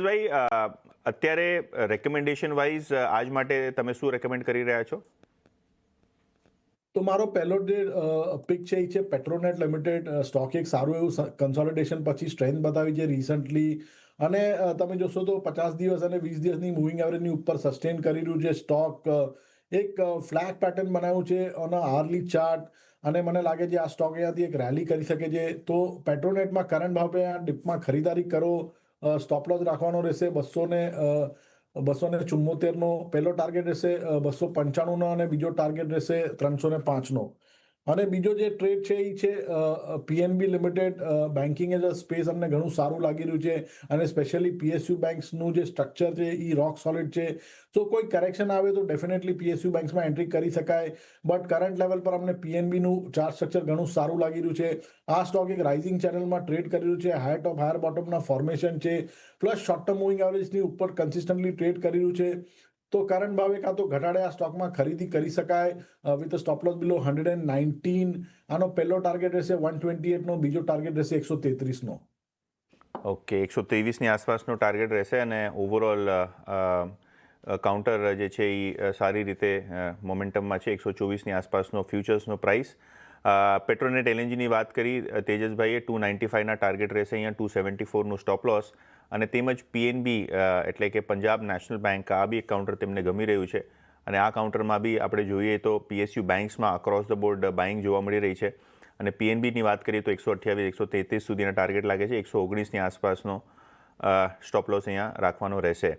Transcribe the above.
તેજસભાઈ, અત્યારે recommendation wise આજ માટે તમે શું રેકમેન્ડ કરી રહ્યા છો? તો મારો પહેલો જે પિક છે એ છે પેટ્રોનેટ લિમિટેડ. સ્ટોક એક સારું એવું કન્સોલિડેશન પછી સ્ટ્રેન્થ બતાવી છે રિસન્ટલી, અને તમે જોશો તો 50 દિવસ અને 20 દિવસની મૂવિંગ એવરેજની ઉપર સસ્ટેન કરી રહ્યું છે સ્ટોક. એક ફ્લેગ પેટર્ન બનાવ્યું છે ઓન અ હાર્લી ચાર્ટ, અને મને લાગે છે આ સ્ટોક અહીંયાથી એક રેલી કરી શકે છે. તો પેટ્રોનેટમાં કરંટ ભાવે આ ડિપમાં ખરીદારી કરો. સ્ટોપ લોસ રાખવાનો રહેશે 274નો પહેલો ટાર્ગેટ રહેશે, 295નો, અને બીજો ટાર્ગેટ રહેશે 305નો. અને બીજો જે ટ્રેડ છે એ છે PNB limited. Banking as a space અમને ઘણું સારું લાગી રહ્યું છે, અને સ્પેશિયલી પીએસયુ બેંક્સનું જે સ્ટ્રક્ચર છે એ રોક સોલિડ છે. તો કોઈ કરેક્શન આવે તો ડેફિનેટલી પીએસયુ બેંક્સમાં એન્ટ્રી કરી શકાય, બટ કરંટ લેવલ પર અમને પીએનબીનું ચાર્ટ સ્ટ્રક્ચર ઘણું સારું લાગી રહ્યું છે. આ સ્ટોક એક રાઇઝિંગ ચેનલમાં ટ્રેડ કરી રહ્યું છે, હાયર ટોપ હાયર બોટમના ફોર્મેશન છે, પ્લસ શોર્ટ ટર્મ મૂવિંગ એવરેજની ઉપર કન્સિસ્ટન્ટલી ટ્રેડ કરી રહ્યું છે. તો કરંટ ભાવે કાં તો ઘટાડે આ સ્ટોકમાં ખરીદી કરી શકાય વિથ સ્ટોપ લોસ બિલો 119. આનો પહેલો ટાર્ગેટ રહેશે 128નો, બીજો ટાર્ગેટ રહેશે 133નો. ઓકે, 123ની આસપાસનો ટાર્ગેટ રહેશે, અને ઓવરઓલ કાઉન્ટર જે છે એ સારી રીતે મોમેન્ટમમાં છે. 124ની આસપાસનો ફ્યુચર્સનો પ્રાઇસ. પેટ્રોનેટ એલએનજીની વાત કરી તેજસભાઈએ, 295ના ટાર્ગેટ રહેશે અહીંયા, 274નું સ્ટોપ લોસ. અને તેમજ પીએનબી એટલે કે પંજાબ નેશનલ બેંક, આ બી એક કાઉન્ટર તેમને ગમી રહ્યું છે. અને આ કાઉન્ટરમાં બી આપણે જોઈએ તો પીએસયુ બેંક્સમાં અક્રોસ ધ બોર્ડ બાઇંગ જોવા મળી રહી છે. અને પીએનબીની વાત કરીએ તો 128 133 સુધીના ટાર્ગેટ લાગે છે. 119ની આસપાસનો સ્ટોપ લોસ અહીંયા રાખવાનો રહેશે.